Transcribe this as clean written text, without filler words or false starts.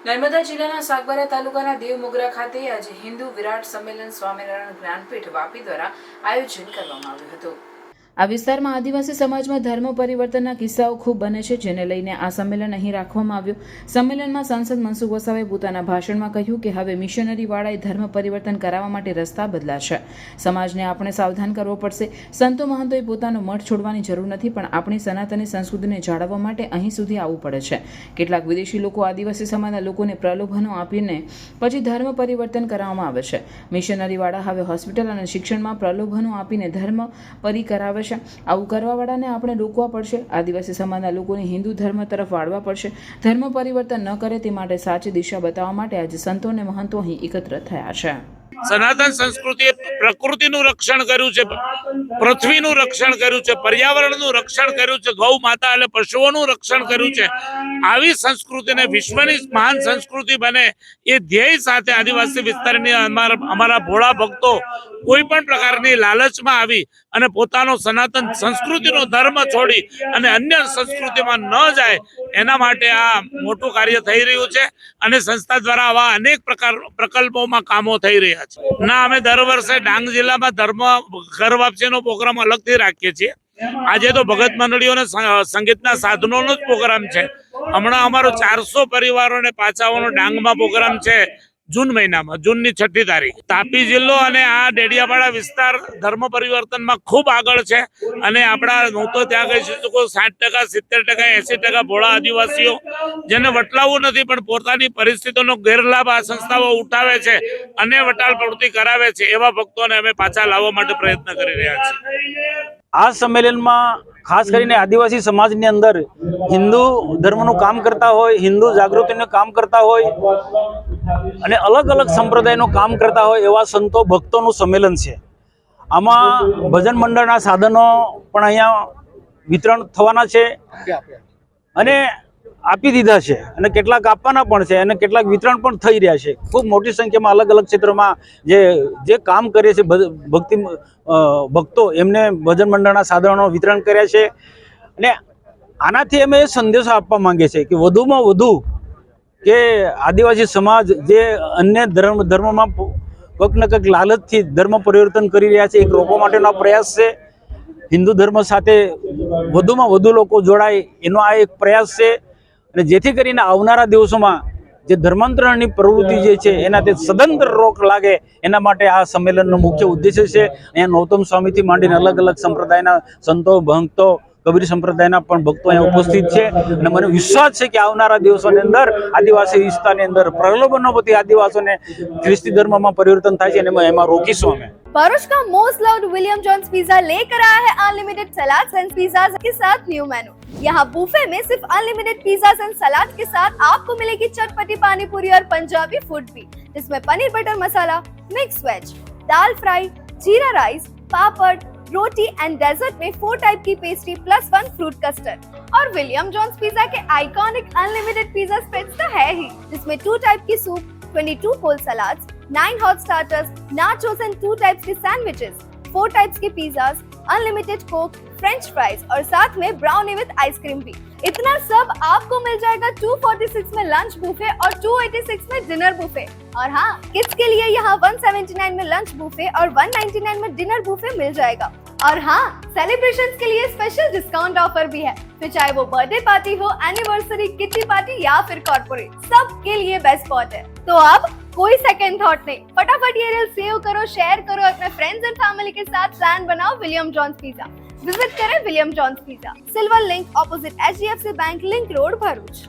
નર્મદા જિલ્લાના સાગબારા તાલુકાના દેવમોગરા ખાતે આજે હિન્દુ વિરાટ સંમેલન સ્વામિનારાયણ જ્ઞાનપીઠ વાપી દ્વારા આયોજન કરવામાં આવ્યું હતું। આ વિસ્તારમાં આદિવાસી સમાજમાં ધર્મ પરિવર્તનના કિસ્સાઓ ખૂબ બને છે, જેને લઈને આ સંમેલન અહીં રાખવામાં આવ્યું। સંમેલનમાં સાંસદ મનસુખ વસાવાએ પોતાના ભાષણમાં કહ્યું કે હવે મિશનરીવાળાએ ધર્મ પરિવર્તન કરાવવા માટે રસ્તા બદલાશે। સમાજને આપણે સાવધાન કરવો પડશે। સંતો મહંતોએ પોતાનો મઠ છોડવાની જરૂર નથી, પણ આપણી સનાતની સંસ્કૃતિને જાળવવા માટે અહીં સુધી આવવું પડે છે। કેટલાક વિદેશી લોકો આદિવાસી સમાજના લોકોને પ્રલોભનો આપીને પછી ધર્મ પરિવર્તન કરાવવામાં આવે છે। મિશનરીવાળા હવે હોસ્પિટલ અને શિક્ષણમાં પ્રલોભનો આપીને ધર્મ પરી કરાવે છે। આવું કરવાવાળાને આપણે રોકવા પડશે। આદિવાસી સમાજના લોકોને હિન્દુ ધર્મ તરફ વાળવા પડશે। ધર્મ પરિવર્તન ન કરે તે માટે સાચી દિશા બતાવવા માટે આજે સંતો અને મહંતો અહીં એકત્ર થયા છે। સનાતન સંસ્કૃતિએ પ્રકૃતિનું રક્ષણ કર્યું છે, પૃથ્વીનું રક્ષણ કર્યું છે, પર્યાવરણનું રક્ષણ કર્યું છે, ગૌ માતા અને પશુઓનું રક્ષણ કર્યું છે। આવી સંસ્કૃતિને વિશ્વની મહાન સંસ્કૃતિ બને એ ધ્યેય સાથે આદિવાસી વિસ્તારની અમારા ભોળા ભક્તો કોઈ પણ પ્રકારની લાલચમાં આવી અને પોતાનો સનાતન સંસ્કૃતિનો ધર્મ છોડી અને અન્ય સંસ્કૃતિમાં ન જાય એના માટે આ મોટું કાર્ય થઈ રહ્યું છે અને સંસ્થા દ્વારા આવા અનેક પ્રકલ્પોમાં કામો થઈ રહ્યા છે। ના, અમે દર વર્ષે ડાંગ જિલ્લામાં ધર્મ ઘર વાપસીનો પ્રોગ્રામ અલગથી રાખીએ છીએ। આજે તો ભગત મંડળીઓને સંગીતના સાધનોનો જ પ્રોગ્રામ છે। હમણાં અમારો 400 પરિવારોને પાછા આવવાનો ડાંગમાં પ્રોગ્રામ છે જૂન મહિનામાં, જૂનની 6મી તારીખ। તાપી જિલ્લો અને આ ડેડિયાપાડા વિસ્તાર ધર્મ પરિવર્તનમાં ખૂબ આગળ છે અને આપણા હું તો ત્યાં કહી શકું 60%, 70%, 80% ભોળા આદિવાસીઓ જેને વટલાવવું નથી પણ પોતાની પરિસ્થિતિનો ગેરલાભ આ સંસ્થાઓ ઉઠાવે છે અને વટાળ પ્રવૃત્તિ કરાવે છે, એવા ભક્તોને અમે પાછા લાવવા માટે પ્રયત્ન કરી રહ્યા છીએ। આ સંમેલનમાં ખાસ કરીને આદિવાસી સમાજની અંદર હિન્દુ ધર્મનું કામ કરતા હોય, હિન્દુ જાગૃતિનું કામ કરતા હોય અને અલગ અલગ સંપ્રદાયનું કામ કરતા હોય એવા સંતો ભક્તોનું સંમેલન છે। આમાં ભજન મંડળના સાધનો પણ અહીંયા વિતરણ થવાના છે અને આપી દીધા છે અને કેટલાક આપવાના પણ છે અને કેટલાક વિતરણ પણ થઈ રહ્યા છે। ખૂબ મોટી સંખ્યામાં અલગ અલગ ક્ષેત્રોમાં જે કામ કરે છે ભક્તો એમને ભજન મંડળના સાધનો વિતરણ કર્યા છે અને આનાથી અમે સંદેશો આપવા માંગીએ છીએ કે વધુમાં વધુ કે આદિવાસી સમાજ જે અન્ય ધર્મમાં કંઈક ને કંઈક લાલચથી ધર્મ પરિવર્તન કરી રહ્યા છે, એક રોકવા માટેનો પ્રયાસ છે। હિન્દુ ધર્મ સાથે વધુમાં વધુ લોકો જોડાય એનો આ એક પ્રયાસ છે અને જેથી કરીને આવનારા દિવસોમાં જે ધર્માંતરણની પ્રવૃત્તિ જે છે એનાથી સદંતર રોક લાગે એના માટે આ સંમેલનનો મુખ્ય ઉદ્દેશ્ય છે। અહીંયા નૌતમ સ્વામીથી માંડીને અલગ અલગ સંપ્રદાયના સંતો ભક્તો કબીર સંપ્રદાયના પણ ભક્તો અહીંયા ઉપસ્થિત છે અને મને વિશ્વાસ છે કે આવનારા દિવસોની અંદર આદિવાસી વિસ્તારની અંદર પ્રલોભનોથી આદિવાસીઓને ખ્રિસ્તી ધર્મમાં પરિવર્તન થાય છે અને એમાં રોકીશું અમે। परोश का most loved William John's pizza लेकर आया है अनलिमिटेड सलाद एंड पिज्जा के साथ न्यू मेनू। यहाँ बुफे में सिर्फ अनलिमिटेड पिज्जा एंड सलाद के साथ आपको मिलेगी चटपटी पानी पूरी और पंजाबी फूड भी, जिसमें paneer butter masala, mix veg, dal fry, jeera rice, papad, roti and dessert में 4 टाइप की पेस्ट्री प्लस 1 फ्रूट कस्टर्ड। और विलियम जॉन्स पिज्जा के आइकॉनिक अनलिमिटेड पिज्जा स्प्रेड्स तो है ही, जिसमें 2 टाइप की soup, 22 cold salads, 9 hot starters, nachos and 2 types के सैंडविचेस, 4 टाइप्स के pizzas, unlimited Coke, French fries और साथ में ब्राउनी विद आइसक्रीम भी। इतना सब आपको मिल जाएगा 246 में लंच बुफे और 286 में डिनर बुफे। और हाँ, किड्स के लिए यहाँ 179 में लंच बुफे और 199 में डिनर बुफे मिल जाएगा। और हाँ, सेलिब्रेशंस के लिए स्पेशल डिस्काउंट ऑफर भी है, फिर चाहे वो बर्थडे पार्टी हो, एनिवर्सरी, किटी पार्टी या फिर कॉर्पोरेट, सबके लिए बेस्ट स्पॉट है। तो अब कोई सेकंड थॉट नहीं, फटाफट ये रील सेव करो, शेयर करो, अपने फ्रेंड्स एंड फैमिली के साथ प्लान बनाओ विलियम जॉन्स पिज्जा। विजिट करें William John's pizza, silver link opposite HDFC bank link road Bharuch.